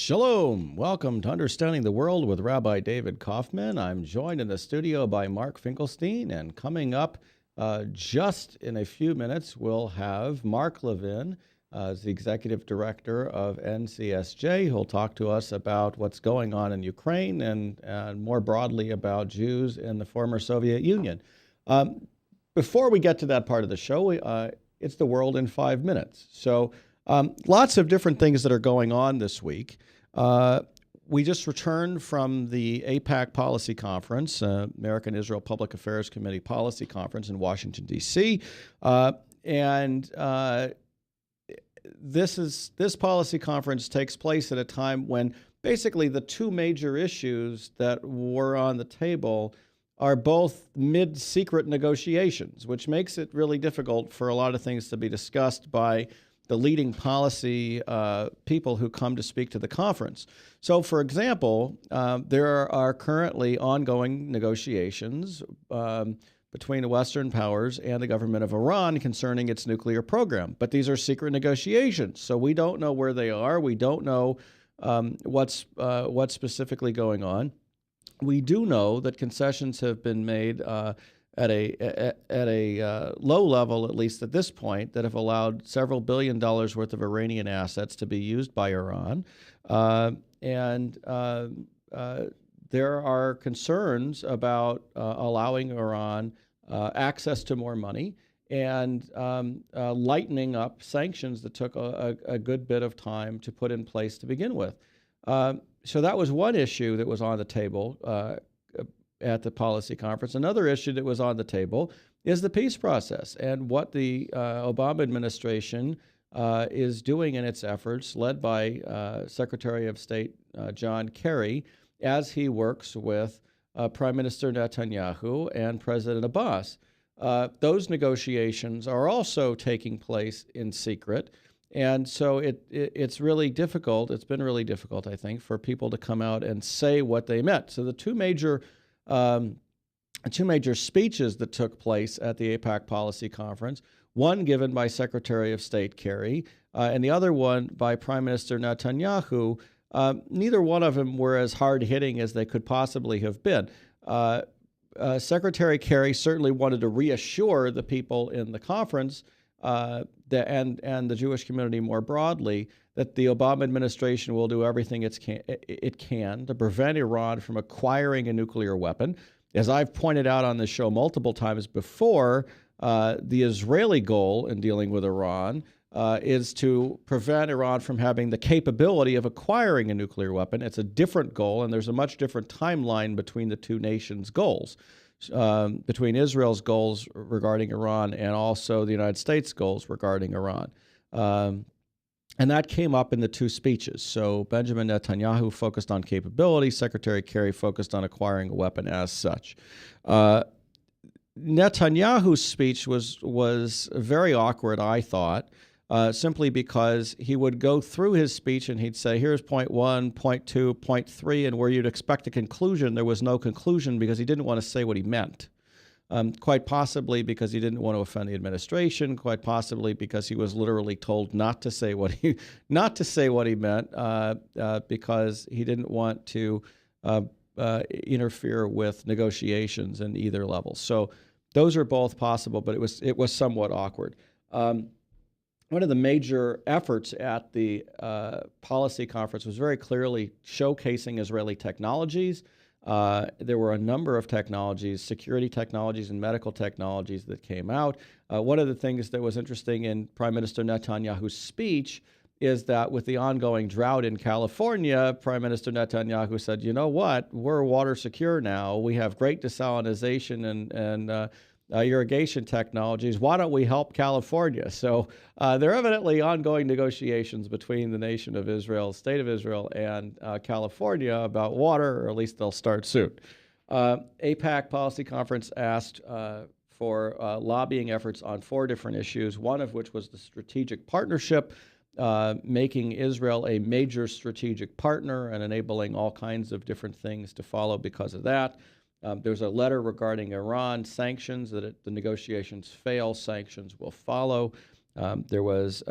Shalom. Welcome to Understanding the World with Rabbi David Kaufman. I'm joined in the studio by Mark Finkelstein, and coming up just in a few minutes, we'll have Mark Levin, as the Executive Director of NCSJ, who'll talk to us about what's going on in Ukraine and more broadly about Jews in the former Soviet Union. Before we get to that part of the show, it's the world in 5 minutes. So lots of different things that are going on this week. We just returned from the APAC Policy Conference, American Israel Public Affairs Committee Policy Conference in Washington, D.C. This policy conference takes place at a time when basically the two major issues that were on the table are both mid-secret negotiations, which makes it really difficult for a lot of things to be discussed by the leading policy people who come to speak to the conference. So, for example, there are currently ongoing negotiations between the Western powers and the government of Iran concerning its nuclear program. But these are secret negotiations, so we don't know where they are. We don't know what's specifically going on. We do know that concessions have been made at a low level, at least at this point, that have allowed several $1 billion worth of Iranian assets to be used by Iran. There are concerns about allowing Iran access to more money and lightening up sanctions that took a good bit of time to put in place to begin with. So that was one issue that was on the table at the policy conference. Another issue that was on the table is the peace process and what the Obama administration is doing in its efforts, led by Secretary of State John Kerry, as he works with Prime Minister Netanyahu and President Abbas. Those negotiations are also taking place in secret. And so it's really difficult. It's been really difficult, I think, for people to come out and say what they meant. So the two major speeches that took place at the APAC Policy Conference, one given by Secretary of State Kerry and the other one by Prime Minister Netanyahu, neither one of them were as hard-hitting as they could possibly have been. Secretary Kerry certainly wanted to reassure the people in the conference and the Jewish community more broadly that the Obama administration will do everything it can to prevent Iran from acquiring a nuclear weapon. As I've pointed out on this show multiple times before, the Israeli goal in dealing with Iran is to prevent Iran from having the capability of acquiring a nuclear weapon. It's a different goal, and there's a much different timeline between the two nations' goals. Between Israel's goals regarding Iran and also the United States' goals regarding Iran. And that came up in the two speeches. So Benjamin Netanyahu focused on capability. Secretary Kerry focused on acquiring a weapon as such. Netanyahu's speech was very awkward, I thought, simply because he would go through his speech and he'd say, here's point 1, point 2, point 3, and where you'd expect a conclusion, there was no conclusion because he didn't want to say what he meant. Quite possibly because he didn't want to offend the administration, quite possibly because he was literally told not to say what he meant because he didn't want to interfere with negotiations in either level. So those are both possible, but it was somewhat awkward. One of the major efforts at the policy conference was very clearly showcasing Israeli technologies. There were a number of technologies, security technologies and medical technologies that came out. One of the things that was interesting in Prime Minister Netanyahu's speech is that with the ongoing drought in California, Prime Minister Netanyahu said, you know what, we're water secure now. We have great desalination and irrigation technologies. Why don't we help California? So there are evidently ongoing negotiations between the nation of Israel, state of Israel, and California about water, or at least they'll start soon. APAC Policy Conference asked for lobbying efforts on 4 different issues, one of which was the strategic partnership, making Israel a major strategic partner and enabling all kinds of different things to follow because of that. There's a letter regarding Iran sanctions, that if the negotiations fail, sanctions will follow. There was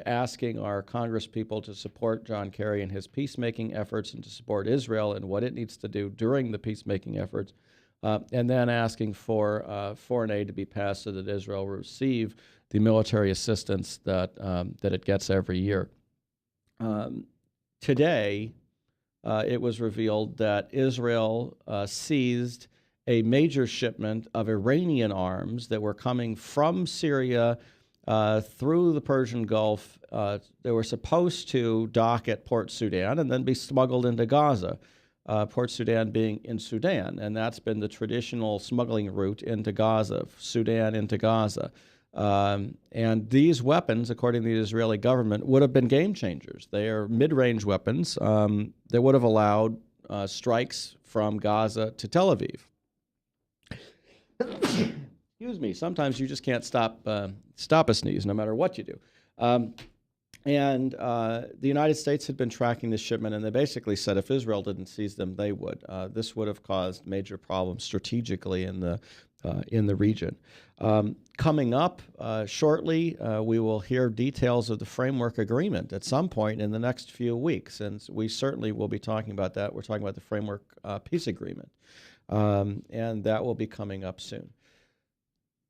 asking our Congress people to support John Kerry in his peacemaking efforts and to support Israel and what it needs to do during the peacemaking efforts, and then asking for foreign aid to be passed so that Israel will receive the military assistance that it gets every year. Today, it was revealed that Israel seized a major shipment of Iranian arms that were coming from Syria through the Persian Gulf. They were supposed to dock at Port Sudan and then be smuggled into Gaza, Port Sudan being in Sudan, and that's been the traditional smuggling route into Gaza, Sudan into Gaza. And these weapons, according to the Israeli government, would have been game changers. They are mid-range weapons that would have allowed strikes from Gaza to Tel Aviv. Excuse me. Sometimes you just can't stop a sneeze, no matter what you do. And the United States had been tracking this shipment, and they basically said if Israel didn't seize them, they would. This would have caused major problems strategically in the region. Coming up shortly, we will hear details of the framework agreement at some point in the next few weeks, and we certainly will be talking about that. We're talking about the framework peace agreement, and that will be coming up soon.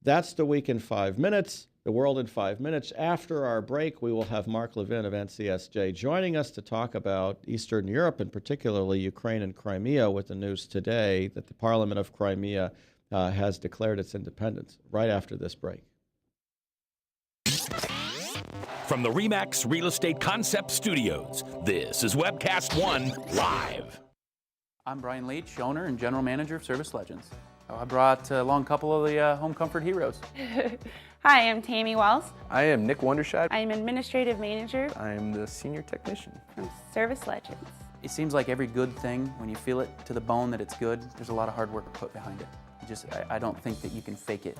That's the week in 5 minutes, the world in 5 minutes. After our break, we will have Mark Levin of NCSJ joining us to talk about Eastern Europe, and particularly Ukraine and Crimea, with the news today that the Parliament of Crimea has declared its independence, right after this break. From the RE/MAX Real Estate Concept Studios, this is Webcast One Live. I'm Brian Leach, owner and general manager of Service Legends. I brought along a couple of the home comfort heroes. Hi, I'm Tammy Wells. I am Nick Wondershide. I'm administrative manager I am the senior technician from Service Legends. It seems like every good thing, when you feel it to the bone that it's good, there's a lot of hard work put behind it. I don't think that you can fake it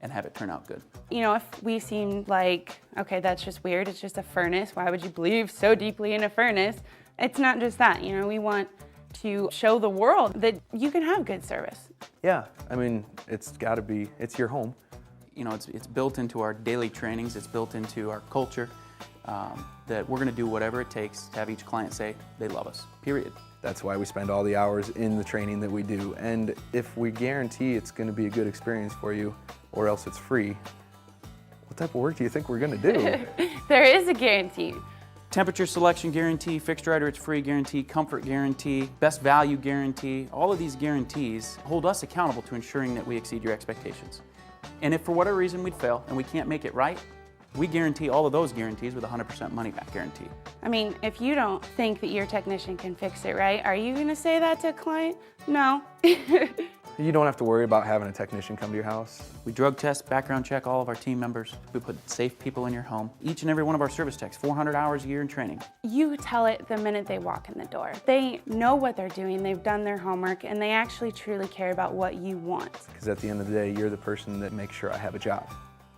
and have it turn out good. You know, if we seem like, okay, that's just weird, it's just a furnace, why would you believe so deeply in a furnace? It's not just that, you know, we want to show the world that you can have good service. Yeah, I mean, it's got to be, it's your home. You know, it's built into our daily trainings, it's built into our culture, that we're going to do whatever it takes to have each client say they love us, period. That's why we spend all the hours in the training that we do. And if we guarantee it's going to be a good experience for you, or else it's free, what type of work do you think we're going to do? There is a guarantee. Temperature selection guarantee, fixed right or it's free guarantee, comfort guarantee, best value guarantee. All of these guarantees hold us accountable to ensuring that we exceed your expectations. And if for whatever reason we'd fail and we can't make it right, we guarantee all of those guarantees with a 100% money back guarantee. I mean, if you don't think that your technician can fix it right, are you going to say that to a client? No. You don't have to worry about having a technician come to your house. We drug test, background check all of our team members. We put safe people in your home. Each and every one of our service techs, 400 hours a year in training. You tell it the minute they walk in the door. They know what they're doing, they've done their homework, and they actually truly care about what you want. Because at the end of the day, you're the person that makes sure I have a job.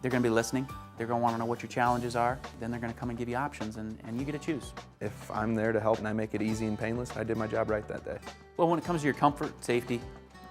They're going to be listening. They're going to want to know what your challenges are. Then they're going to come and give you options, and you get to choose. If I'm there to help and I make it easy and painless, I did my job right that day. Well, when it comes to your comfort, safety,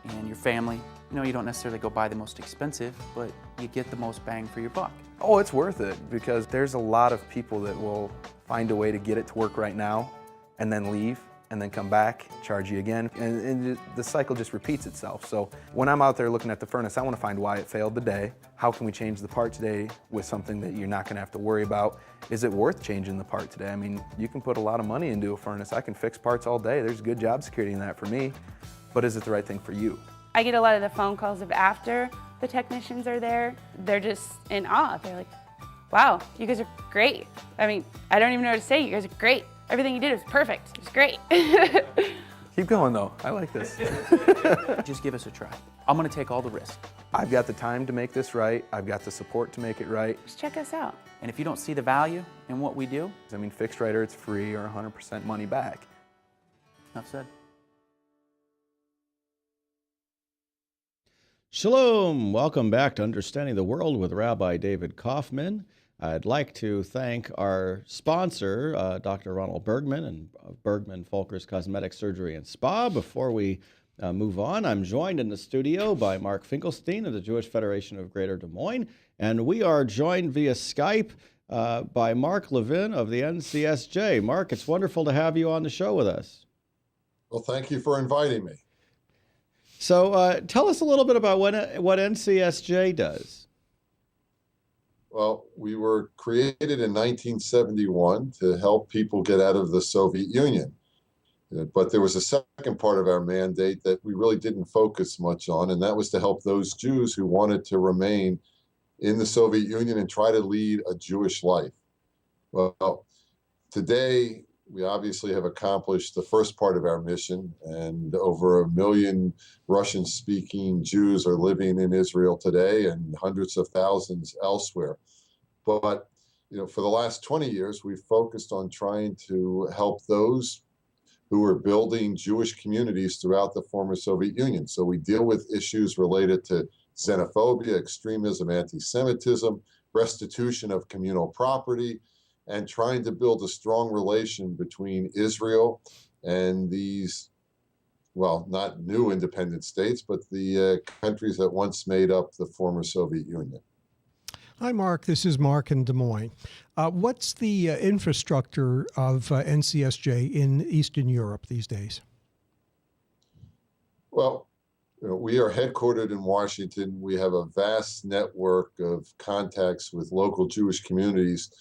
and your family, you know, you don't necessarily go buy the most expensive, but you get the most bang for your buck. Oh, it's worth it, because there's a lot of people that will find a way to get it to work right now and then leave and then come back, charge you again, and the cycle just repeats itself. So when I'm out there looking at the furnace, I want to find why it failed today. How can we change the part today with something that you're not going to have to worry about? Is it worth changing the part today? I mean, you can put a lot of money into a furnace. I can fix parts all day. There's good job security in that for me, but is it the right thing for you? I get a lot of the phone calls of after the technicians are there. They're just in awe. They're like, wow, you guys are great. I mean, I don't even know what to say. You guys are great. Everything you did was perfect. It was great. Keep going though, I like this. Just give us a try. I'm gonna take all the risk. I've got the time to make this right. I've got the support to make it right. Just check us out. And if you don't see the value in what we do, I mean, fixed right or it's free or 100% money back. enough said. Shalom. Welcome back to Understanding the World with Rabbi David Kaufman. I'd like to thank our sponsor, Dr. Ronald Bergman and Bergman Folkers Cosmetic Surgery and Spa. Before we move on, I'm joined in the studio by Mark Finkelstein of the Jewish Federation of Greater Des Moines And we are joined via Skype by Mark Levin of the NCSJ. Mark, it's wonderful to have you on the show with us. Well, thank you for inviting me. So tell us a little bit about what NCSJ does. Well, we were created in 1971 to help people get out of the Soviet Union. But there was a second part of our mandate that we really didn't focus much on, and that was to help those Jews who wanted to remain in the Soviet Union and try to lead a Jewish life. Well, today, we obviously have accomplished the first part of our mission, and over 1 million Russian-speaking Jews are living in Israel today and hundreds of thousands elsewhere. But for the last 20 years, we've focused on trying to help those who are building Jewish communities throughout the former Soviet Union. So we deal with issues related to xenophobia, extremism, anti-Semitism, restitution of communal property, and trying to build a strong relation between Israel and these, well, not new independent states, but the countries that once made up the former Soviet Union. Hi, Mark. This is Mark in Des Moines. What's the infrastructure of NCSJ in Eastern Europe these days? Well, we are headquartered in Washington. We have a vast network of contacts with local Jewish communities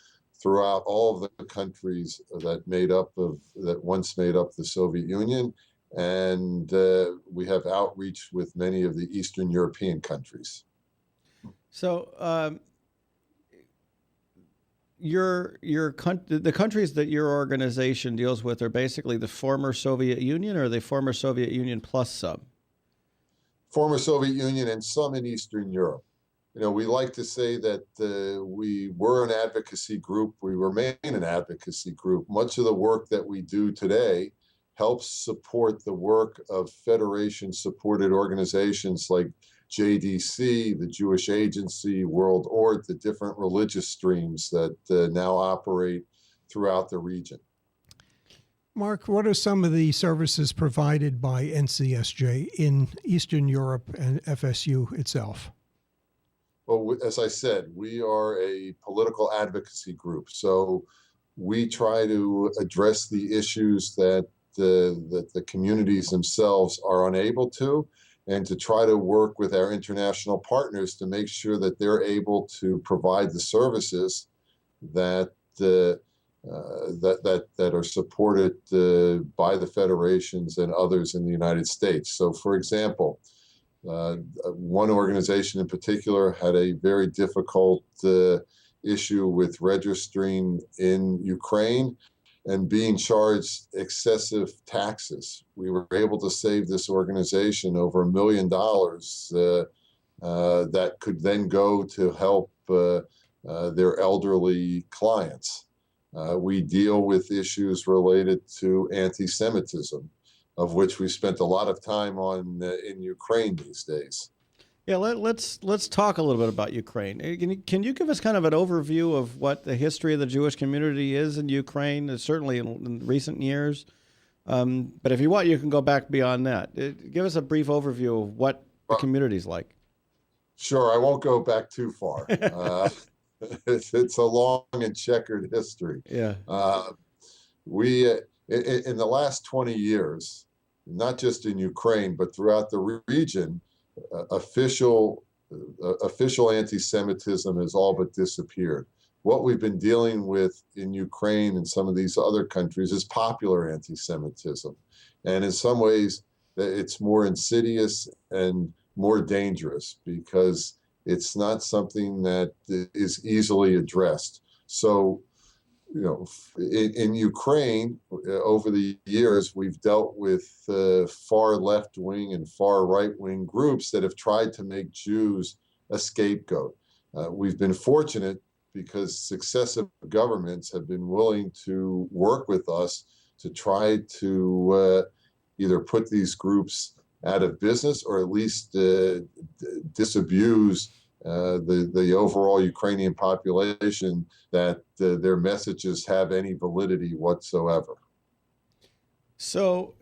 throughout all of the countries that once made up the Soviet Union, and we have outreach with many of the Eastern European countries. So the countries that your organization deals with are basically the former Soviet Union, or the former Soviet Union plus some? Former Soviet Union and some in Eastern Europe. We like to say that we were an advocacy group. We remain an advocacy group. Much of the work that we do today helps support the work of Federation-supported organizations like JDC, the Jewish Agency, World Ort, the different religious streams that now operate throughout the region. Mark, what are some of the services provided by NCSJ in Eastern Europe and FSU itself? Well, as I said, we are a political advocacy group, so we try to address the issues that the communities themselves are unable to, and to try to work with our international partners to make sure that they're able to provide the services that that are supported by the federations and others in the United States. So, for example, one organization in particular had a very difficult issue with registering in Ukraine and being charged excessive taxes. We were able to save this organization over $1 million that could then go to help their elderly clients. We deal with issues related to anti-Semitism, of which we spent a lot of time on in Ukraine these days. Yeah, let's talk a little bit about Ukraine. Can you give us kind of an overview of what the history of the Jewish community is in Ukraine, certainly in recent years? But if you want, you can go back beyond that. Give us a brief overview of what the community's like. Sure, I won't go back too far. It's a long and checkered history. Yeah. We, in the last 20 years, not just in Ukraine, but throughout the region, official anti-Semitism has all but disappeared. What we've been dealing with in Ukraine and some of these other countries is popular anti-Semitism. And in some ways, it's more insidious and more dangerous because it's not something that is easily addressed. So, in Ukraine, over the years, we've dealt with far left-wing and far right-wing groups that have tried to make Jews a scapegoat. We've been fortunate because successive governments have been willing to work with us to try to either put these groups out of business or at least disabuse the overall Ukrainian population that their messages have any validity whatsoever. So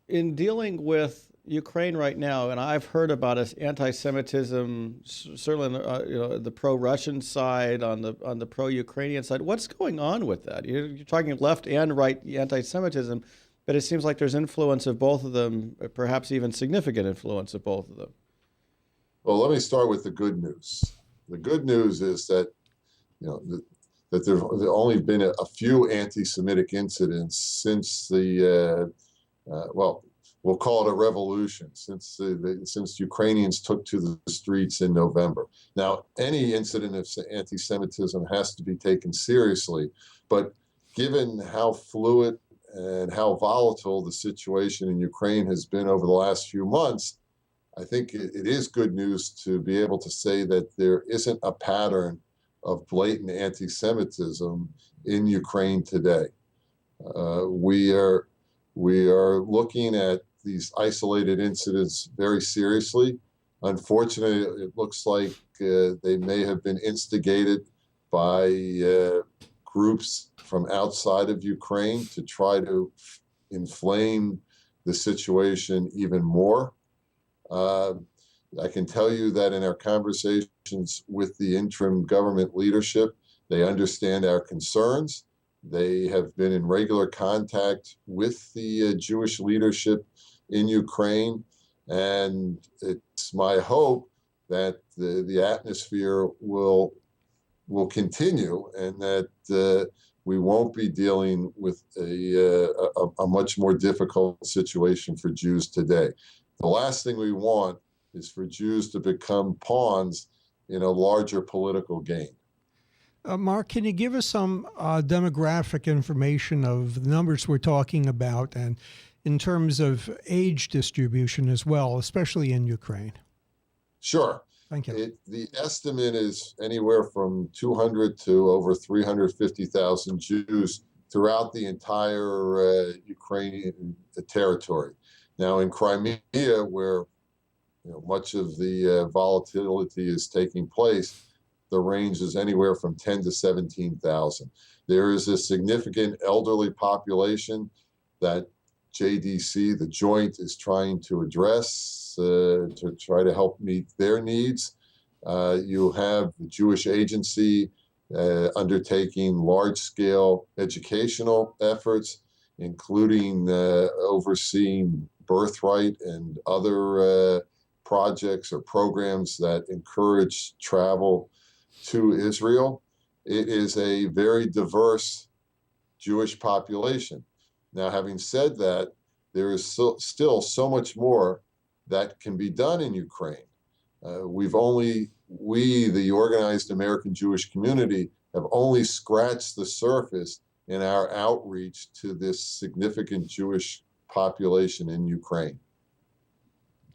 in dealing with Ukraine right now, and I've heard about anti-Semitism, certainly on the pro-Russian side, on the pro-Ukrainian side. What's going on with that? You're talking left and right anti-Semitism, but it seems like there's influence of both of them, perhaps even significant influence of both of them. Well, let me start with the good news. The good news is that, that there's only been a few anti-Semitic incidents since we'll call it a revolution, since Ukrainians took to the streets in November. Now, any incident of anti-Semitism has to be taken seriously, but given how fluid and how volatile the situation in Ukraine has been over the last few months, I think it is good news to be able to say that there isn't a pattern of blatant anti-Semitism in Ukraine today. We are looking at these isolated incidents very seriously. Unfortunately, it looks like they may have been instigated by groups from outside of Ukraine to try to inflame the situation even more. I can tell you that in our conversations with the interim government leadership, they understand our concerns. They have been in regular contact with the Jewish leadership in Ukraine, and it's my hope that the atmosphere will continue, and that we won't be dealing with a much more difficult situation for Jews today. The last thing we want is for Jews to become pawns in a larger political game. Mark, can you give us some demographic information of the numbers we're talking about, and in terms of age distribution as well, especially in Ukraine? Sure. Thank you. The estimate is anywhere from 200 to over 350,000 Jews throughout the entire Ukrainian territory. Now, in Crimea, where much of the volatility is taking place, the range is anywhere from 10 to 17,000. There is a significant elderly population that JDC, the Joint, is trying to address to try to help meet their needs. You have the Jewish Agency undertaking large-scale educational efforts, including overseeing birthright and other projects or programs that encourage travel to Israel. It is a very diverse Jewish population. Now, having said that, there is still so much more that can be done in Ukraine. We, the organized American Jewish community, have only scratched the surface in our outreach to this significant Jewish population in Ukraine.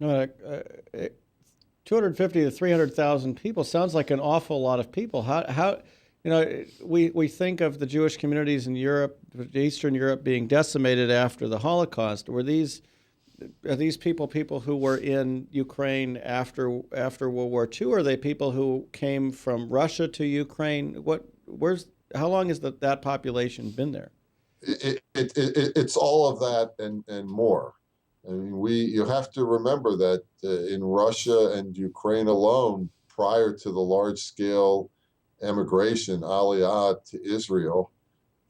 250 to 300,000 people sounds like an awful lot of people. How we think of the Jewish communities in Europe, Eastern Europe, being decimated after the Holocaust. Are these people who were in Ukraine after World War II? Or are they people who came from Russia to Ukraine? How long has that population been there? It's all of that and more. I mean, you have to remember that in Russia and Ukraine alone, prior to the large-scale emigration, Aliyah, to Israel,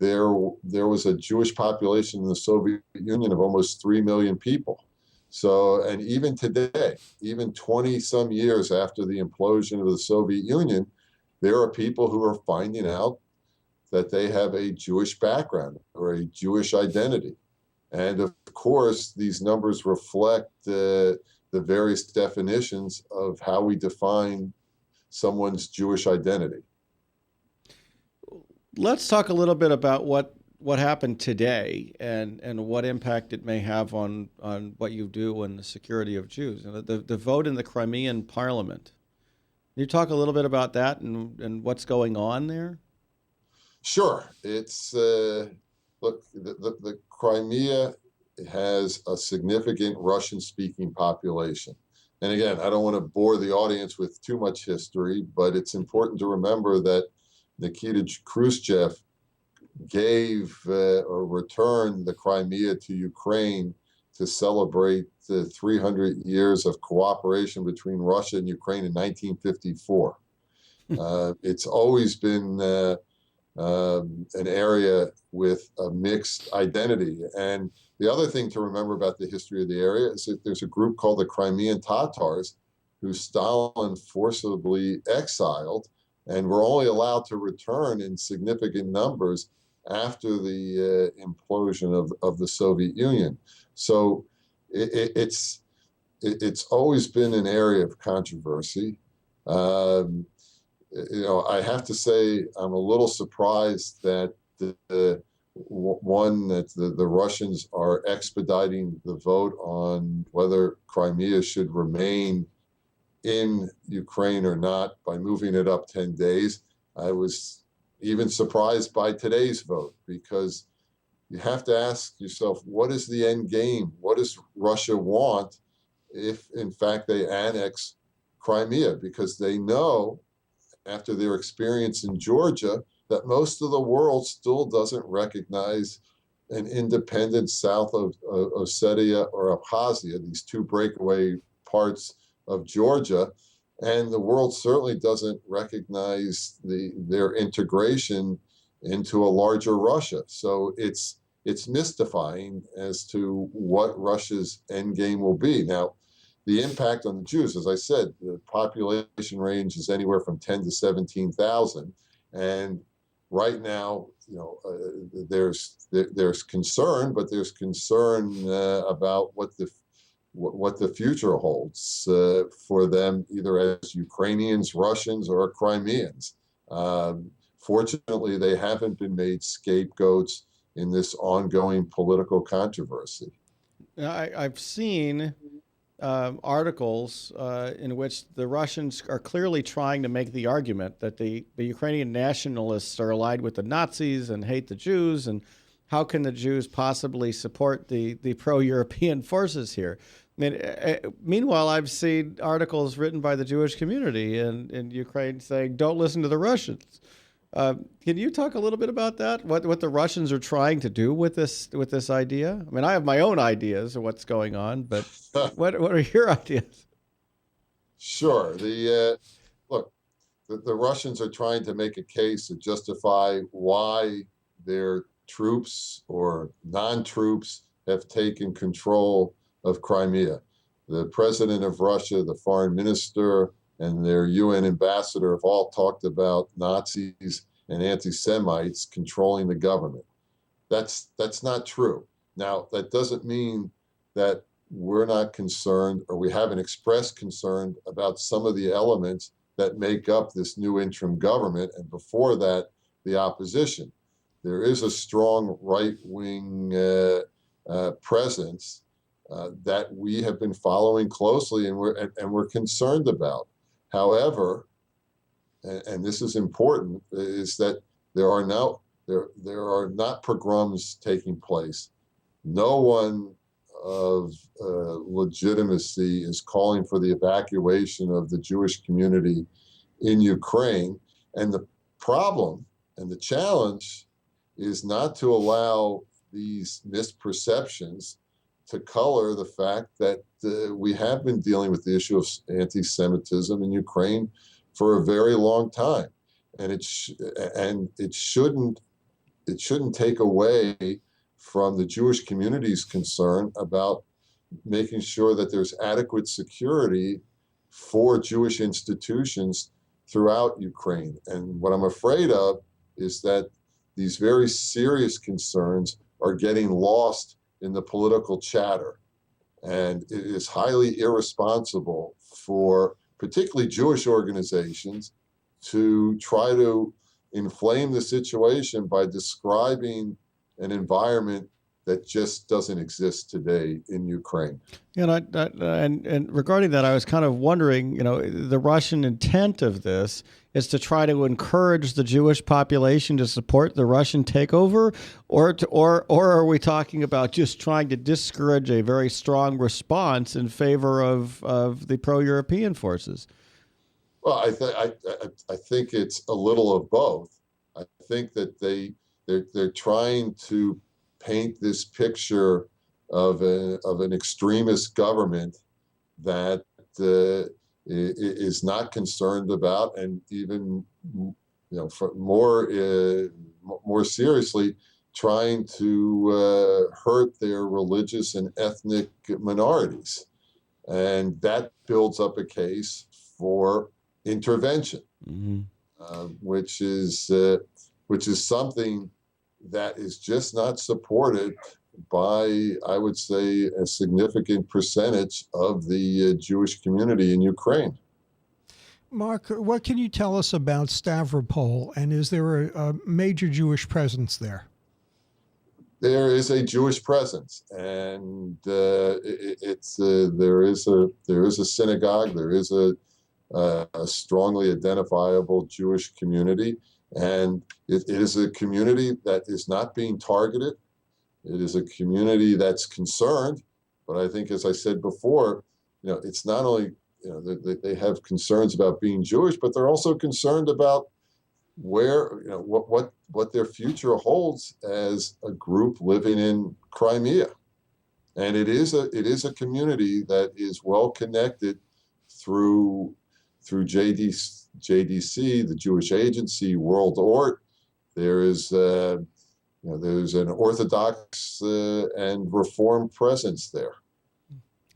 there was a Jewish population in the Soviet Union of almost 3 million people. So, and even today, even 20-some years after the implosion of the Soviet Union, there are people who are finding out that they have a Jewish background or a Jewish identity. And of course, these numbers reflect the various definitions of how we define someone's Jewish identity. Let's talk a little bit about what happened today and what impact it may have on what you do and the security of Jews. The vote in the Crimean Parliament. Can you talk a little bit about that and what's going on there? Sure. It's look, the Crimea has a significant Russian-speaking population. And again, I don't want to bore the audience with too much history, but it's important to remember that Nikita Khrushchev gave or returned the Crimea to Ukraine to celebrate the 300 years of cooperation between Russia and Ukraine in 1954. It's always been an area with a mixed identity. And the other thing to remember about the history of the area is that there's a group called the Crimean Tatars who Stalin forcibly exiled and were only allowed to return in significant numbers after the implosion of the Soviet Union. So it's always been an area of controversy. I have to say I'm a little surprised that the Russians are expediting the vote on whether Crimea should remain in Ukraine or not by moving it up 10 days. I was even surprised by today's vote, because you have to ask yourself, what is the end game? What does Russia want if, in fact, they annex Crimea? Because they know, after their experience in Georgia, that most of the world still doesn't recognize an independent south of Ossetia or Abkhazia, these two breakaway parts of Georgia, and the world certainly doesn't recognize their integration into a larger Russia. So it's mystifying as to what Russia's end game will be. Now, the impact on the Jews, as I said, the population range is anywhere from 10 to 17,000, and right now, there's concern, but there's concern about what the future holds for them, either as Ukrainians, Russians, or Crimeans. Fortunately, they haven't been made scapegoats in this ongoing political controversy. I've seen articles in which the Russians are clearly trying to make the argument that the Ukrainian nationalists are allied with the Nazis and hate the Jews, and how can the Jews possibly support the pro-European forces here? I mean, meanwhile, I've seen articles written by the Jewish community in Ukraine saying, "Don't listen to the Russians." Can you talk a little bit about that? What the Russians are trying to do with this idea? I mean, I have my own ideas of what's going on, but what are your ideas? Sure. Look, the Russians are trying to make a case to justify why their troops or non-troops have taken control of Crimea. The president of Russia, the foreign minister, and their UN ambassador have all talked about Nazis and anti-Semites controlling the government. That's not true. Now, that doesn't mean that we're not concerned, or we haven't expressed concern about some of the elements that make up this new interim government, and before that, the opposition. There is a strong right-wing presence that we have been following closely, and we're concerned about. However, and this is important, is that there are not pogroms taking place. No one of legitimacy is calling for the evacuation of the Jewish community in Ukraine. And the problem and the challenge is not to allow these misperceptions to color the fact that we have been dealing with the issue of anti-Semitism in Ukraine for a very long time, and it shouldn't take away from the Jewish community's concern about making sure that there's adequate security for Jewish institutions throughout Ukraine. And what I'm afraid of is that these very serious concerns are getting lost in the political chatter. And it is highly irresponsible for particularly Jewish organizations to try to inflame the situation by describing an environment that just doesn't exist today in Ukraine. And regarding that, I was kind of wondering, the Russian intent of this is to try to encourage the Jewish population to support the Russian takeover, or are we talking about just trying to discourage a very strong response in favor of the pro-European forces? Well, I think it's a little of both. I think that they're trying to paint this picture of an extremist government that is not concerned about, and even more seriously, trying to hurt their religious and ethnic minorities. And that builds up a case for intervention, Mm-hmm. which is something that is just not supported by, I would say, a significant percentage of the Jewish community in Ukraine. Mark, what can you tell us about Stavropol, and is there a major Jewish presence there? There is a Jewish presence, and there is a synagogue. There is a strongly identifiable Jewish community, and it is a community that is not being targeted. It is a community that's concerned, but I think, as I said before, it's not only they have concerns about being Jewish, but they're also concerned about where what their future holds as a group living in Crimea. And it is a community that is well connected through JDC, the Jewish Agency, World Ort. There is there's an Orthodox and Reform presence there.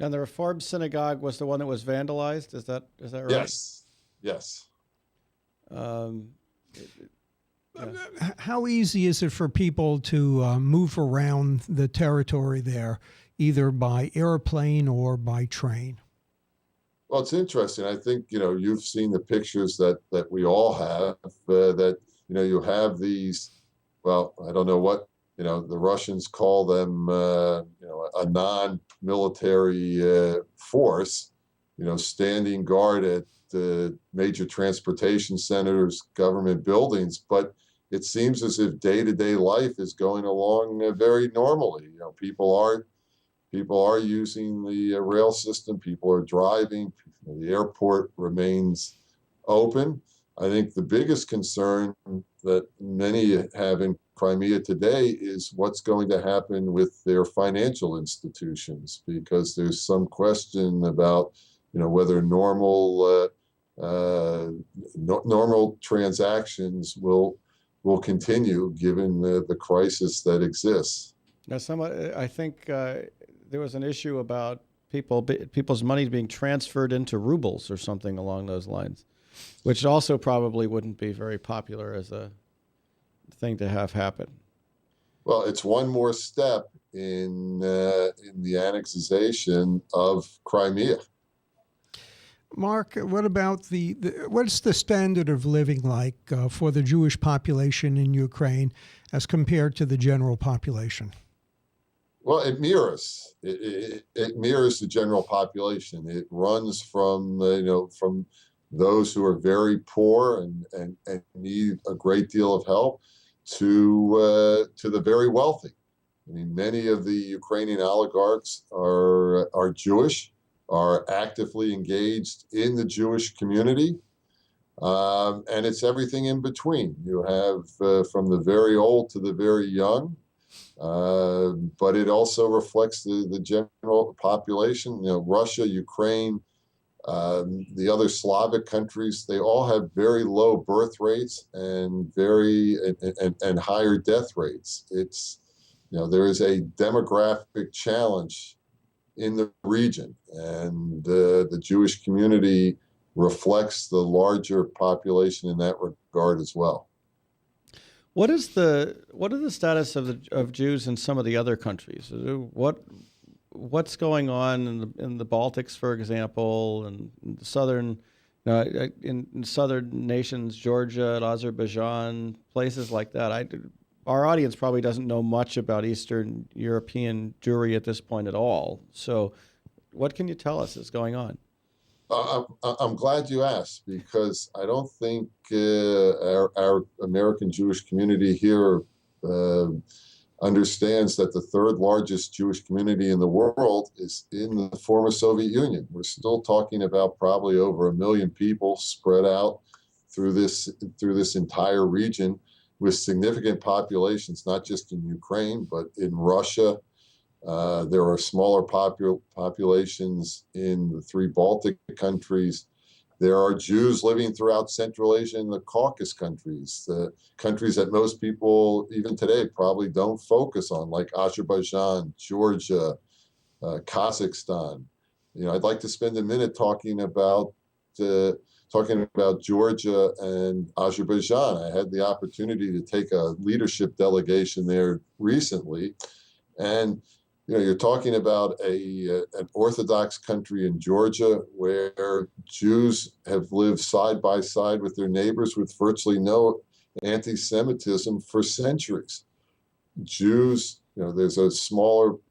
And the Reform synagogue was the one that was vandalized. Is that right? Yes. Yes. How easy is it for people to move around the territory there, either by airplane or by train? Well, it's interesting. I think, you've seen the pictures that we all have, that, you have these, well, I don't know what, the Russians call them, a non-military force, standing guard at major transportation centers, government buildings, but it seems as if day-to-day life is going along very normally. People are using the rail system. People are driving. The airport remains open. I think the biggest concern that many have in Crimea today is what's going to happen with their financial institutions, because there's some question about, whether normal transactions will continue given the crisis that exists. Now, I think there was an issue about people's money being transferred into rubles or something along those lines, which also probably wouldn't be very popular as a thing to have happen. Well, it's one more step in the annexation of Crimea. Mark, what about what's the standard of living like for the Jewish population in Ukraine as compared to the general population? Well, it mirrors the general population. It runs from from those who are very poor and need a great deal of help to the very wealthy. I mean, many of the Ukrainian oligarchs are Jewish, are actively engaged in the Jewish community, and it's everything in between. You have from the very old to the very young, but it also reflects the general population. Russia, Ukraine, the other Slavic countries, they all have very low birth rates and and higher death rates. It's there is a demographic challenge in the region, and the Jewish community reflects the larger population in that regard as well. What are the status of Jews in some of the other countries? What's going on in the Baltics, for example, and the southern in southern nations, Georgia and Azerbaijan, places like that? Our audience probably doesn't know much about Eastern European Jewry at this point at all. So what can you tell us is going on? I'm glad you asked, because I don't think our American Jewish community here understands that the third largest Jewish community in the world is in the former Soviet Union. We're still talking about probably over 1 million people spread out through this entire region, with significant populations, not just in Ukraine, but in Russia, There are smaller populations in the 3 Baltic countries. There are Jews living throughout Central Asia and the Caucasus countries, the countries that most people, even today, probably don't focus on, like Azerbaijan, Georgia, Kazakhstan. I'd like to spend a minute talking about Georgia and Azerbaijan. I had the opportunity to take a leadership delegation there recently, and you're talking about an Orthodox country in Georgia where Jews have lived side by side with their neighbors with virtually no anti-Semitism for centuries. Jews, there's a small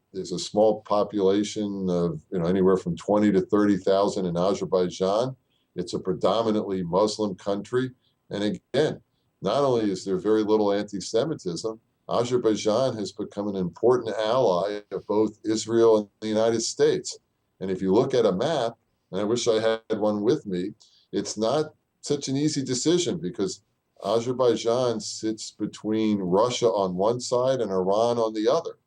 population of anywhere from 20 to 30,000 in Azerbaijan. It's a predominantly Muslim country, and again, not only is there very little anti-Semitism, Azerbaijan has become an important ally of both Israel and the United States. And if you look at a map, and I wish I had one with me, it's not such an easy decision because Azerbaijan sits between Russia on one side and Iran on the other.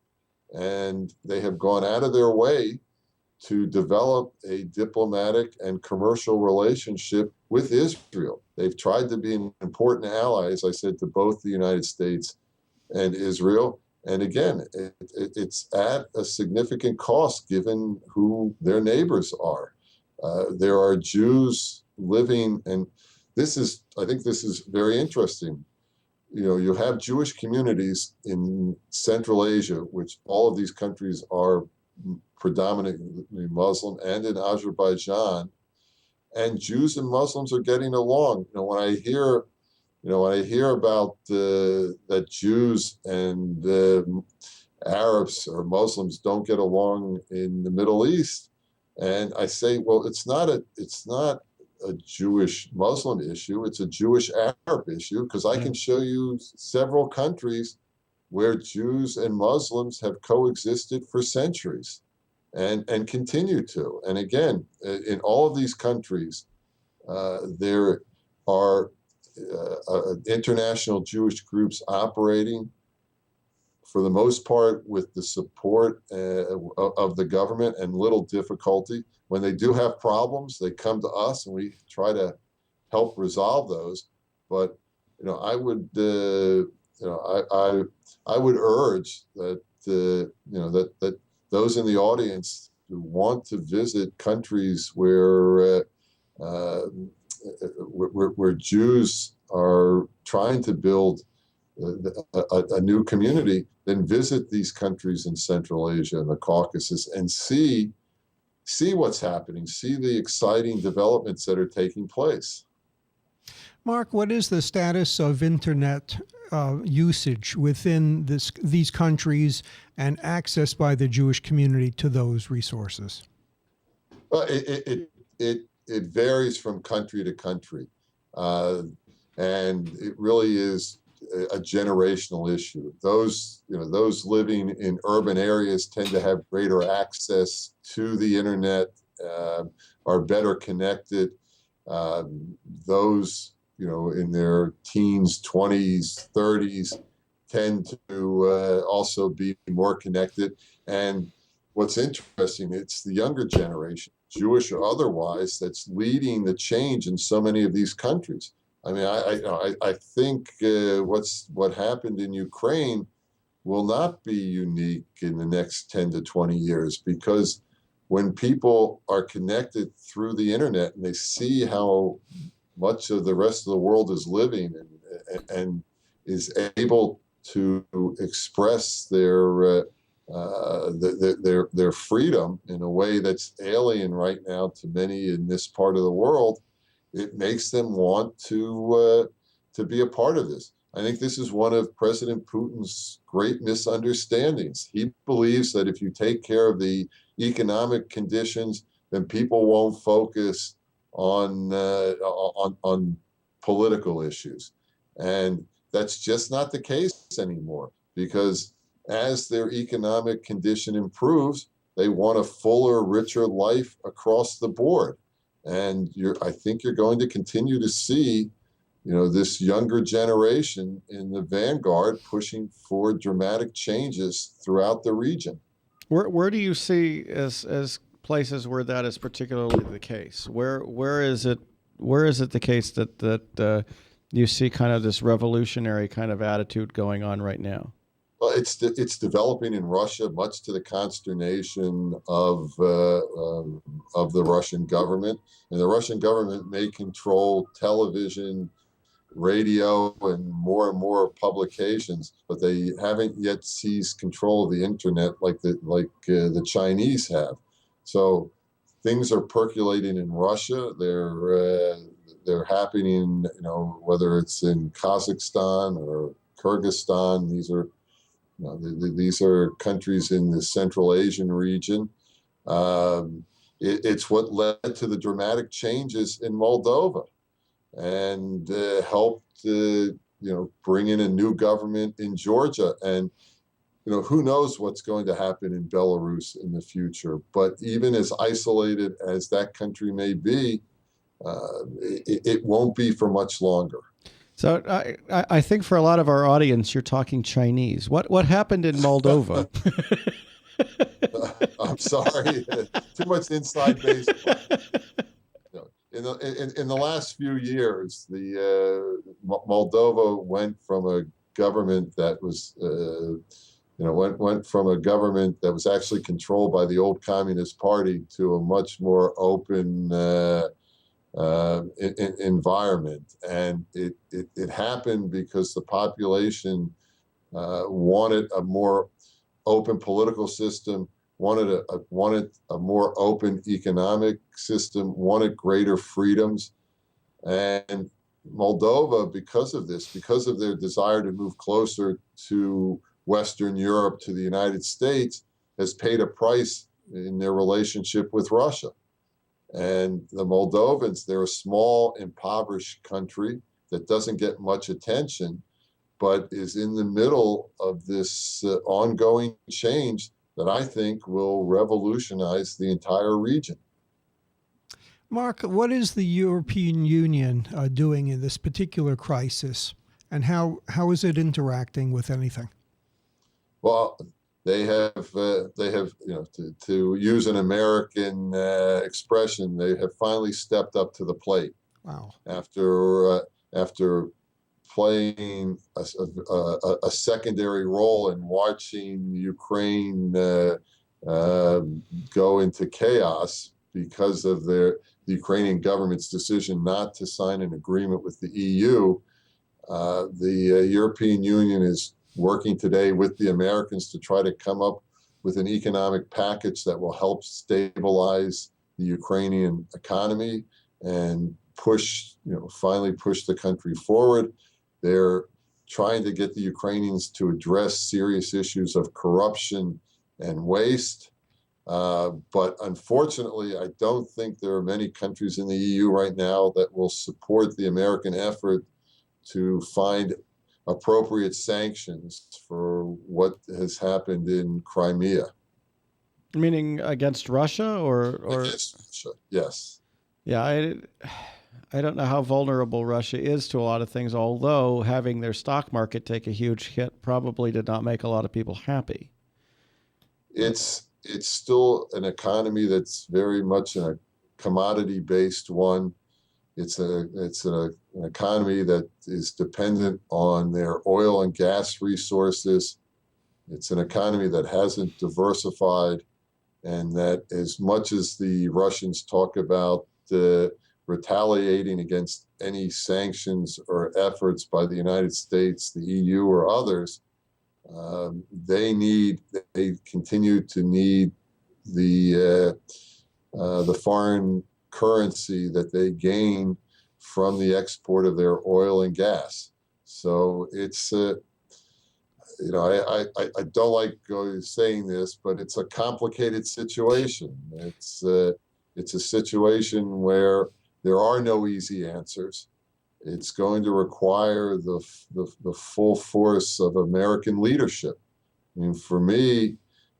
And they have gone out of their way to develop a diplomatic and commercial relationship with Israel. They've tried to be an important ally, as I said, to both the United States and Israel. And again, it's at a significant cost given who their neighbors are. There are Jews living, and I think this is very interesting. You have Jewish communities in Central Asia, which all of these countries are predominantly Muslim, and in Azerbaijan, and Jews and Muslims are getting along. When I hear about that Jews and Arabs or Muslims don't get along in the Middle East, and I say, well, it's not a Jewish Muslim issue, it's a Jewish Arab issue, because I can show you several countries where Jews and Muslims have coexisted for centuries and continue to. And again, in all of these countries, there are international Jewish groups operating, for the most part, with the support of the government and little difficulty. When they do have problems, they come to us and we try to help resolve those. But I would I would urge that that those in the audience who want to visit countries where Jews are trying to build a new community, then visit these countries in Central Asia and the Caucasus and see what's happening, see the exciting developments that are taking place. Mark, what is the status of internet usage within these countries and access by the Jewish community to those resources? It varies from country to country, and it really is a generational issue. Those living in urban areas tend to have greater access to the internet, are better connected. Those in their teens, 20s, 30s tend to also be more connected. And what's interesting, it's the younger generation, Jewish or otherwise, that's leading the change in so many of these countries. I mean, I think what happened in Ukraine will not be unique in the next 10 to 20 years, because when people are connected through the internet and they see how much of the rest of the world is living and is able to express their freedom in a way that's alien right now to many in this part of the world, it makes them want to be a part of this. I think this is one of President Putin's great misunderstandings. He believes that if you take care of the economic conditions, then people won't focus on political issues. And that's just not the case anymore, because as their economic condition improves, they want a fuller, richer life across the board. And I think you're going to continue to see, this younger generation in the vanguard pushing for dramatic changes throughout the region. Where do you see as places where that is particularly the case? Where is it the case that you see kind of this revolutionary kind of attitude going on right now? Well, it's developing in Russia, much to the consternation of the Russian government. And the Russian government may control television, radio, and more publications, but they haven't yet seized control of the internet like the Chinese have. So things are percolating in Russia. They're happening, whether it's in Kazakhstan or Kyrgyzstan. These are countries in the Central Asian region. It's what led to the dramatic changes in Moldova and helped bring in a new government in Georgia. And who knows what's going to happen in Belarus in the future. But even as isolated as that country may be, it won't be for much longer. So I think for a lot of our audience, you're talking Chinese. What happened in Moldova? I'm sorry, too much inside baseball. In the last few years, Moldova went from a government that was went from a government that was actually controlled by the old Communist Party to a much more open environment, and it happened because the population wanted a more open political system, wanted a more open economic system, wanted greater freedoms. And Moldova, because of this, because of their desire to move closer to Western Europe, to the United States, has paid a price in their relationship with Russia. And the Moldovans, they're a small, impoverished country that doesn't get much attention, but is in the middle of this ongoing change that I think will revolutionize the entire region. Mark, what is the European Union doing in this particular crisis, and how is it interacting with anything? Well, they have to use an American expression, they have finally stepped up to the plate. Wow! After playing a secondary role in watching Ukraine go into chaos because of the Ukrainian government's decision not to sign an agreement with the EU, the European Union is working today with the Americans to try to come up with an economic package that will help stabilize the Ukrainian economy and finally push the country forward. They're trying to get the Ukrainians to address serious issues of corruption and waste. But unfortunately, I don't think there are many countries in the EU right now that will support the American effort to find appropriate sanctions for what has happened in Crimea. Meaning against Russia or Against Russia, yes. Yeah, I don't know how vulnerable Russia is to a lot of things, although having their stock market take a huge hit probably did not make a lot of people happy. It's still an economy that's very much a commodity-based one. It's an economy that is dependent on their oil and gas resources. It's an economy that hasn't diversified, and that as much as the Russians talk about retaliating against any sanctions or efforts by the United States, the EU, or others, they continue to need the foreign currency that they gain from the export of their oil and gas. So it's I don't like saying this, but it's a complicated situation. It's a situation where there are no easy answers. It's going to require the full force of American leadership. I mean, for me,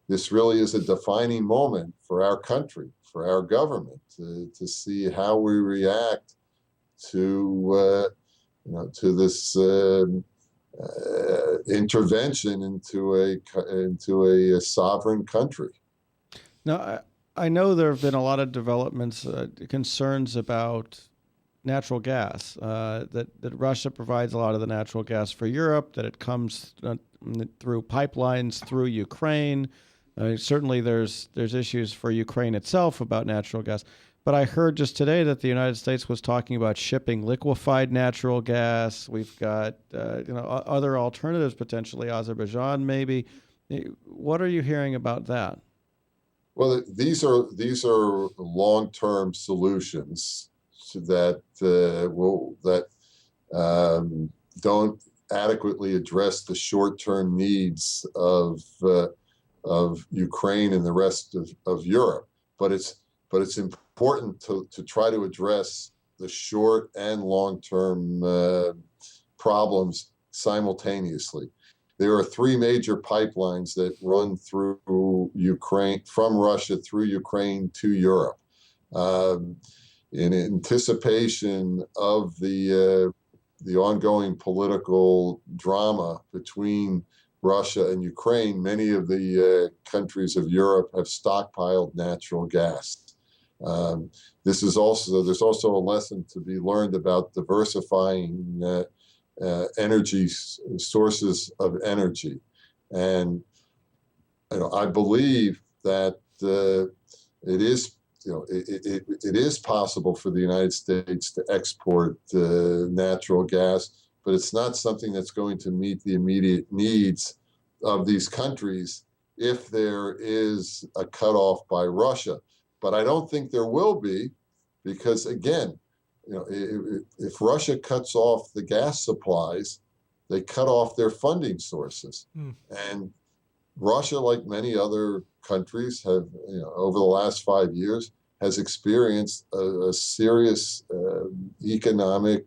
this really is a defining moment for our country, for our government, to see how we react to this intervention into a sovereign country. Now, I know there have been a lot of developments, concerns about natural gas, that Russia provides a lot of the natural gas for Europe, that it comes through pipelines through Ukraine. Certainly there's issues for Ukraine itself about natural gas. But I heard just today that the United States was talking about shipping liquefied natural gas. We've got other alternatives, potentially Azerbaijan maybe. What are you hearing about that? Well, these are long-term solutions that don't adequately address the short-term needs of Ukraine and the rest of Europe. But it's important to try to address the short and long-term problems simultaneously. There are three major pipelines that run through Ukraine, from Russia through Ukraine to Europe. In anticipation of the ongoing political drama between Russia and Ukraine, many of the countries of Europe have stockpiled natural gas. There's also a lesson to be learned about diversifying energy sources of energy, and I believe that it is possible for the United States to export natural gas, but it's not something that's going to meet the immediate needs of these countries if there is a cutoff by Russia. But I don't think there will be, because again, if Russia cuts off the gas supplies, they cut off their funding sources. And Russia, like many other countries, have, over the last 5 years, has experienced a serious economic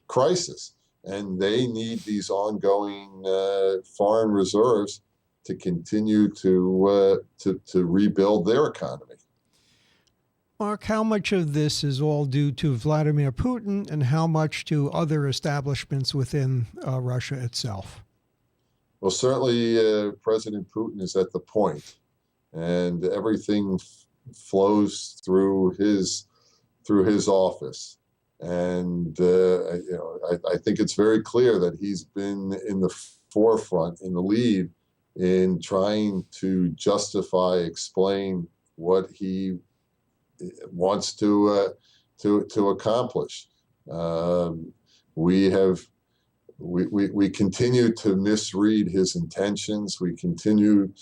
crisis, and they need these ongoing foreign reserves to continue to rebuild their economy. Mark, how much of this is all due to Vladimir Putin and how much to other establishments within Russia itself? Well, certainly President Putin is at the point, and everything flows through his office. And I think it's very clear that he's been in the forefront, in the lead, in trying to justify, explain what he wants to accomplish. We continue to misread his intentions. We continue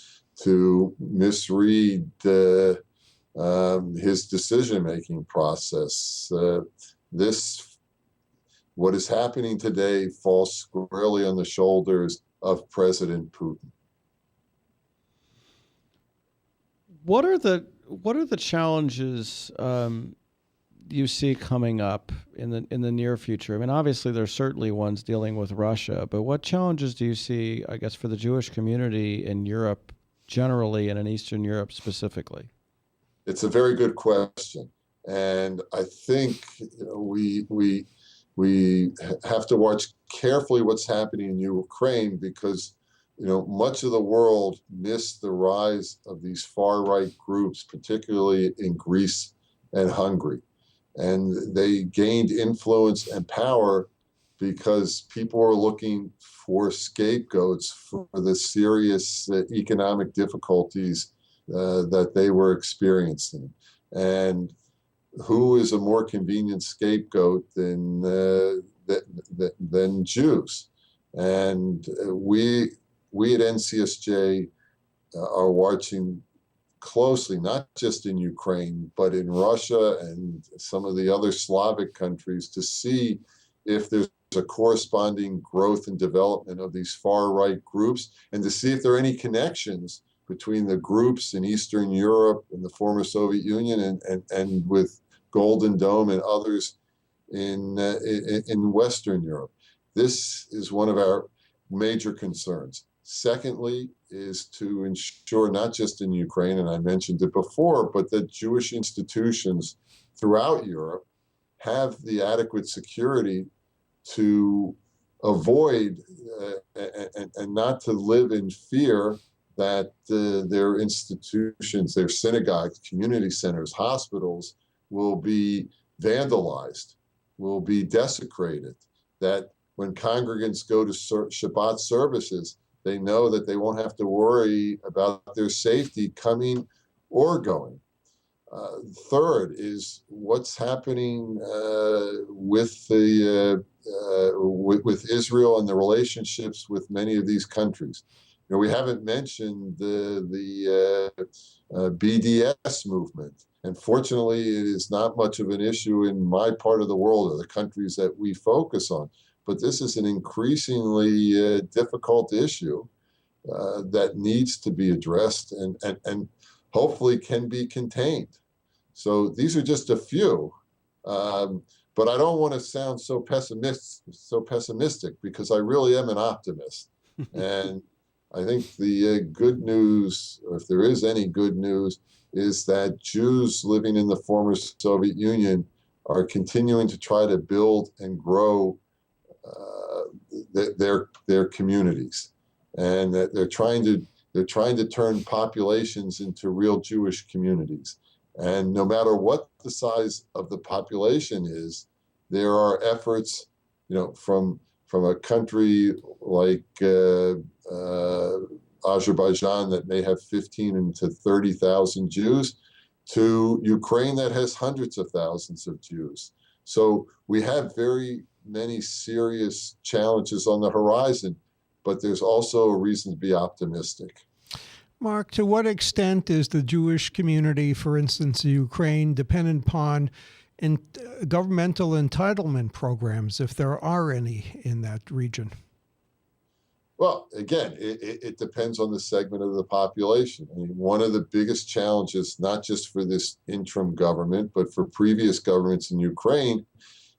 to misread his decision-making process. What is happening today falls squarely on the shoulders of President Putin. What are the challenges you see coming up in the near future? I mean, obviously there's certainly ones dealing with Russia, but what challenges do you see, I guess, for the Jewish community in Europe generally and in Eastern Europe specifically? It's a very good question, and I think we have to watch carefully what's happening in Ukraine, because much of the world missed the rise of these far-right groups, particularly in Greece and Hungary. And they gained influence and power because people were looking for scapegoats for the serious economic difficulties that they were experiencing. And who is a more convenient scapegoat than Jews? And we at NCSJ are watching closely, not just in Ukraine, but in Russia and some of the other Slavic countries, to see if there's a corresponding growth and development of these far-right groups, and to see if there are any connections between the groups in Eastern Europe and the former Soviet Union and with Golden Dome and others in Western Europe. This is one of our major concerns. Secondly, is to ensure, not just in Ukraine, and I mentioned it before, but that Jewish institutions throughout Europe have the adequate security to avoid and not to live in fear that their institutions, their synagogues, community centers, hospitals will be vandalized, will be desecrated, that when congregants go to Shabbat services, they know that they won't have to worry about their safety coming or going. Third is what's happening with Israel and the relationships with many of these countries. You know, we haven't mentioned the BDS movement, and fortunately, it is not much of an issue in my part of the world or the countries that we focus on. But this is an increasingly difficult issue that needs to be addressed and hopefully can be contained. So these are just a few, but I don't want to sound so pessimistic because I really am an optimist. And I think the good news, or if there is any good news, is that Jews living in the former Soviet Union are continuing to try to build and grow their communities, and that they're trying to turn populations into real Jewish communities. And no matter what the size of the population is, there are efforts, you know, from a country like Azerbaijan that may have 15 to 30,000 Jews, to Ukraine that has hundreds of thousands of Jews. So we have very many serious challenges on the horizon, but there's also a reason to be optimistic. Mark, to what extent is the Jewish community, for instance, Ukraine, dependent upon governmental entitlement programs, if there are any in that region? Well, again, it depends on the segment of the population. I mean, one of the biggest challenges, not just for this interim government, but for previous governments in Ukraine,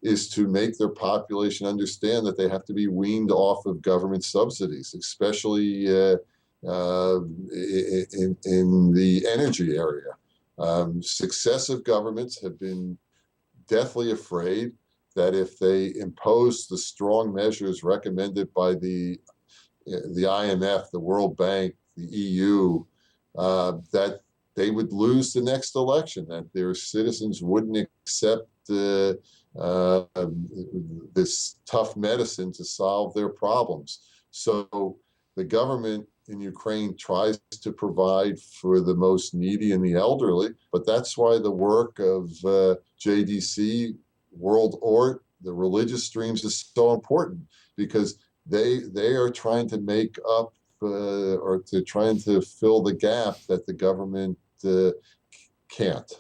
is to make their population understand that they have to be weaned off of government subsidies, especially in the energy area. Successive governments have been deathly afraid that if they impose the strong measures recommended by the IMF, the World Bank, the EU, that they would lose the next election, that their citizens wouldn't accept this tough medicine to solve their problems. So the government in Ukraine tries to provide for the most needy and the elderly, but that's why the work of JDC, World Order, the religious streams is so important, because they are trying to make up or to trying to fill the gap that the government can't.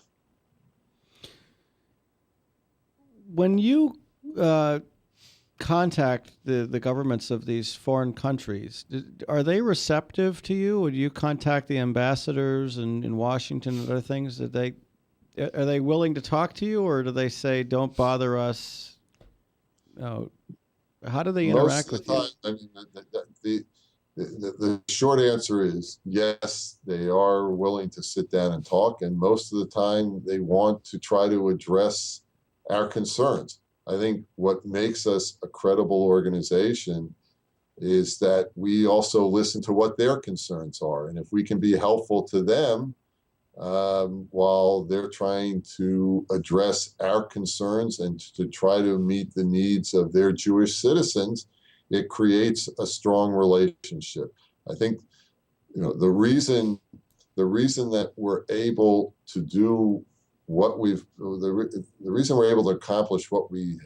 When you contact the governments of these foreign countries, are they receptive to you? Or do you contact the ambassadors in Washington and other things? Are they willing to talk to you, or do they say, "Don't bother us"? How do they interact with you? I mean, the short answer is yes, they are willing to sit down and talk, and most of the time they want to try to address our concerns. I think what makes us a credible organization is that we also listen to what their concerns are, and if we can be helpful to them while they're trying to address our concerns and to try to meet the needs of their Jewish citizens, it creates a strong relationship. I think, you know, the reason that we're able to do what the reason we're able to accomplish what we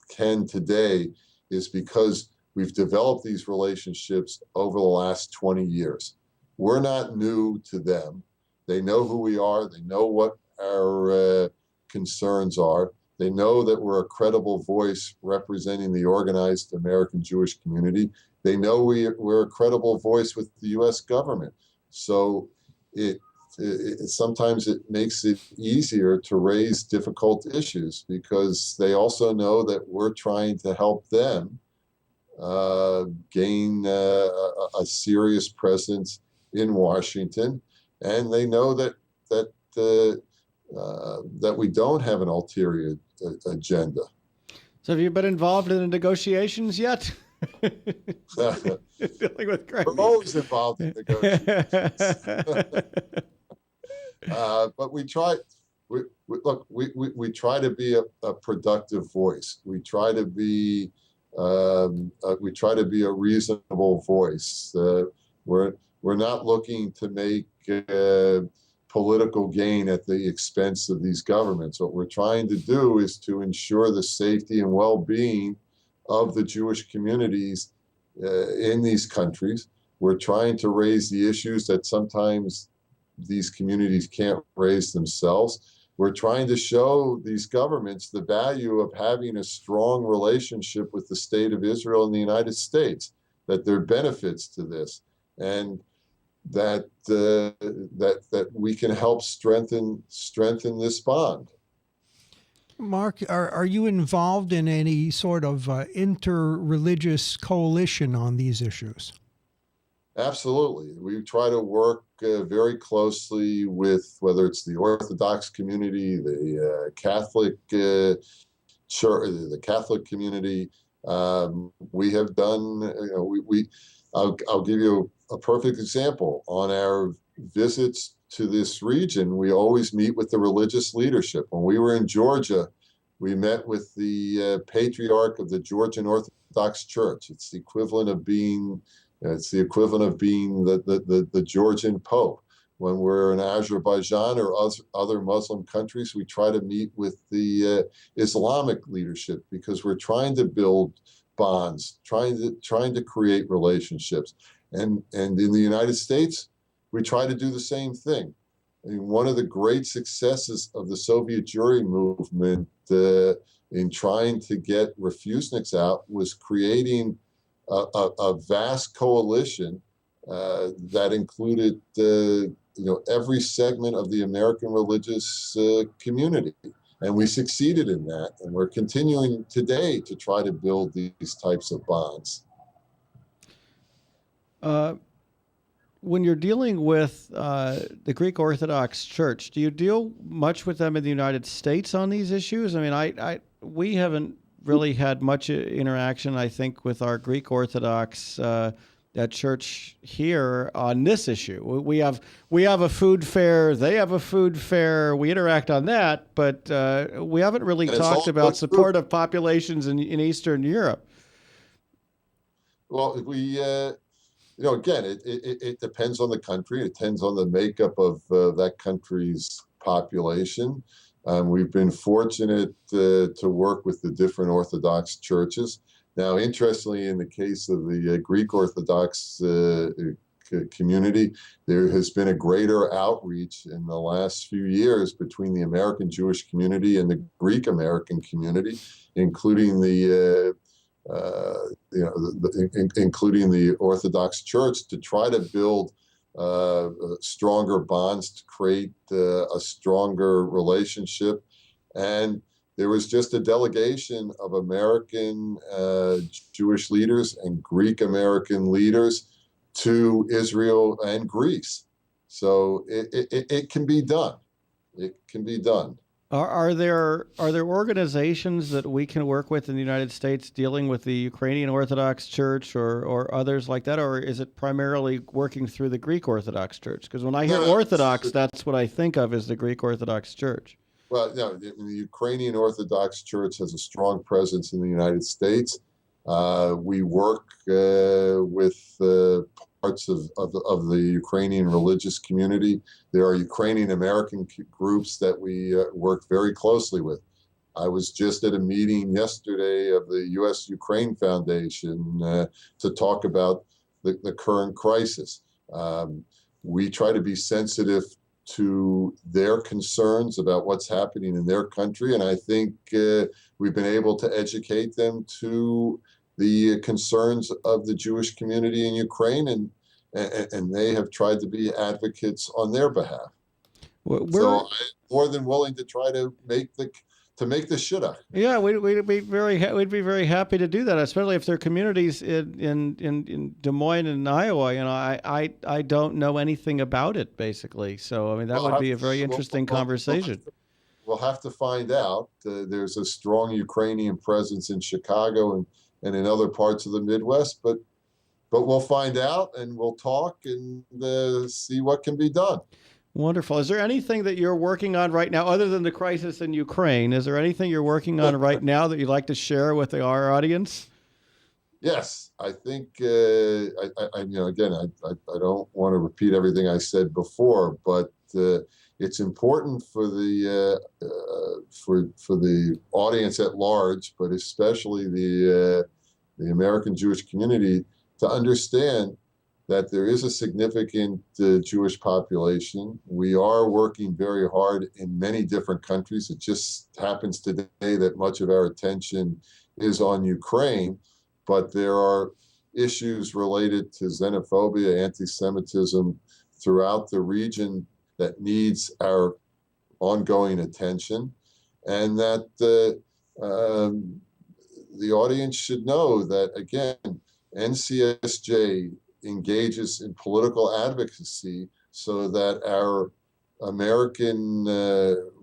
can today is because we've developed these relationships over the last 20 years. We're not new to them. They know who we are. They know what our concerns are. They know that we're a credible voice representing the organized American Jewish community. They know we're a credible voice with the U.S. government. So sometimes it makes it easier to raise difficult issues, because they also know that we're trying to help them gain a serious presence in Washington, and they know that we don't have an ulterior agenda. So have you been involved in the negotiations yet? Dealing with We're crises. always involved in negotiations. But we try. We try to be a productive voice. We try to be a reasonable voice. We're not looking to make political gain at the expense of these governments. What we're trying to do is to ensure the safety and well-being of the Jewish communities in these countries. We're trying to raise the issues that sometimes these communities can't raise themselves. We're trying to show these governments the value of having a strong relationship with the state of Israel and the United States, that there are benefits to this, and that we can help strengthen this bond. Mark, are you involved in any sort of inter-religious coalition on these issues? Absolutely. We try to work very closely with, whether it's the Orthodox community, the Catholic church, the Catholic community. We have done, I'll give you a perfect example. On our visits to this region, we always meet with the religious leadership. When we were in Georgia, we met with the patriarch of the Georgian Orthodox Church. It's the equivalent of being the Georgian Pope. When we're in Azerbaijan or other Muslim countries, we try to meet with the Islamic leadership, because we're trying to build bonds, trying to create relationships. And in the United States, we try to do the same thing. I mean, one of the great successes of the Soviet Jewry movement in trying to get refuseniks out was creating a vast coalition that included every segment of the American religious community. And we succeeded in that. And we're continuing today to try to build these types of bonds. When you're dealing with the Greek Orthodox Church, do you deal much with them in the United States on these issues? I mean, we haven't really had much interaction, I think, with our Greek Orthodox church here on this issue. We have a food fair. They have a food fair. We interact on that, but we haven't really talked about support of populations in Eastern Europe. Well, again, it depends on the country. It depends on the makeup of that country's population. We've been fortunate to work with the different Orthodox churches. Now, interestingly, in the case of the Greek Orthodox community, there has been a greater outreach in the last few years between the American Jewish community and the Greek American community, including including the Orthodox Church, to try to build stronger bonds, to create a stronger relationship. And there was just a delegation of American Jewish leaders and Greek American leaders to Israel and Greece. So it can be done. It can be done. Are there organizations that we can work with in the United States dealing with the Ukrainian Orthodox Church or others like that, or is it primarily working through the Greek Orthodox Church? Because when I hear Orthodox, that's what I think of as the Greek Orthodox Church. Well, no, the Ukrainian Orthodox Church has a strong presence in the United States. We work with parts of the Ukrainian religious community. There are Ukrainian American groups that we work very closely with. I was just at a meeting yesterday of the U.S.-Ukraine Foundation to talk about the current crisis. We try to be sensitive to their concerns about what's happening in their country, and I think we've been able to educate them to the concerns of the Jewish community in Ukraine, and they have tried to be advocates on their behalf. So I'm more than willing to try to make the shidduch. Yeah, we'd be very happy to do that, especially if there are communities in Des Moines and Iowa. You know, I don't know anything about it, basically. So I mean, that would be a very interesting conversation. We'll have to find out. There's a strong Ukrainian presence in Chicago and in other parts of the Midwest. But we'll find out, and we'll talk and see what can be done. Wonderful. Is there anything that you're working on right now, other than the crisis in Ukraine? Is there anything you're working on right now that you'd like to share with our audience? Yes, I think again, I don't want to repeat everything I said before, but it's important for the for the audience at large, but especially the American Jewish community, to understand that there is a significant Jewish population. We are working very hard in many different countries. It just happens today that much of our attention is on Ukraine, but there are issues related to xenophobia, anti-Semitism throughout the region that needs our ongoing attention, and that the audience should know that, again, NCSJ engages in political advocacy so that our American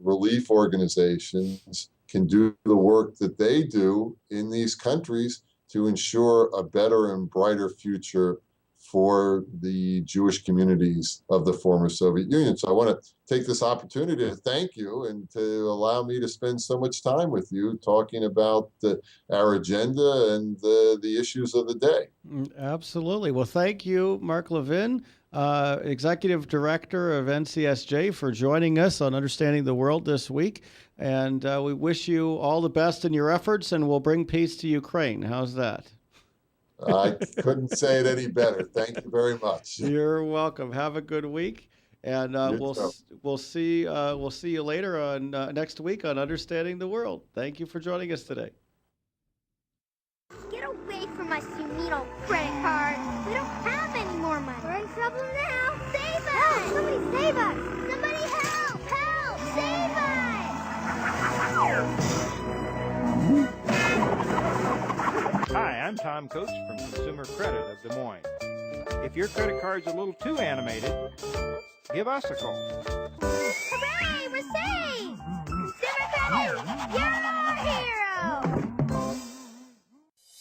relief organizations can do the work that they do in these countries to ensure a better and brighter future for the Jewish communities of the former Soviet Union. So I want to take this opportunity to thank you and to allow me to spend so much time with you talking about our agenda and the issues of the day. Absolutely. Well, thank you, Mark Levin, Executive Director of NCSJ, for joining us on Understanding the World this week. And we wish you all the best in your efforts, and we'll bring peace to Ukraine. How's that? I couldn't say it any better. Thank you very much. You're welcome. Have a good week, and we'll see you later on next week on Understanding the World. Thank you for joining us today. Get away from us, you mean old credit card. We don't have any more money. We're in trouble now. Save us! Help! Somebody save us! Somebody help! Help! Save us! Hi, I'm Tom Coates from Consumer Credit of Des Moines. If your credit card's a little too animated, give us a call. Hooray! We're saved! Consumer Credit, you're our hero!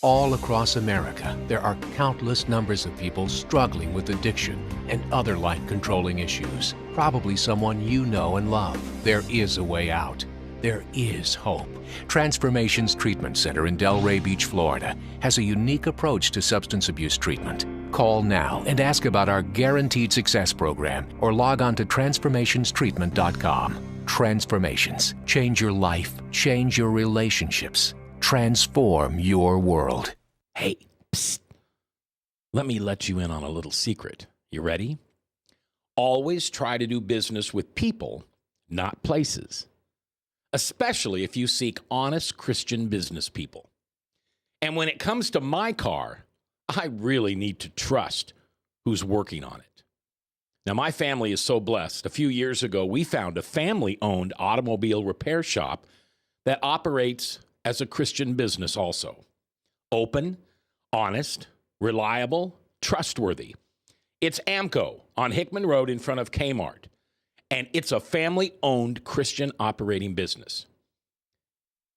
All across America, there are countless numbers of people struggling with addiction and other life-controlling issues. Probably someone you know and love. There is a way out. There is hope. Transformations Treatment Center in Delray Beach, Florida, has a unique approach to substance abuse treatment. Call now and ask about our Guaranteed Success program, or log on to transformationstreatment.com. Transformations. Change your life. Change your relationships. Transform your world. Hey, psst. Let me let you in on a little secret. You ready? Always try to do business with people, not places. Especially if you seek honest Christian business people. And when it comes to my car, I really need to trust who's working on it. Now, my family is so blessed. A few years ago, we found a family-owned automobile repair shop that operates as a Christian business also. Open, honest, reliable, trustworthy. It's AMCO on Hickman Road in front of Kmart. And it's a family-owned Christian operating business.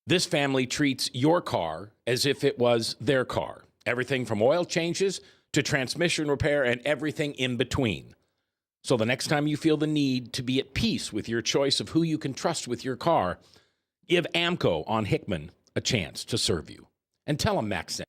This family treats your car as if it was their car. Everything from oil changes to transmission repair and everything in between. So the next time you feel the need to be at peace with your choice of who you can trust with your car, give AMCO on Hickman a chance to serve you. And tell them Max sent.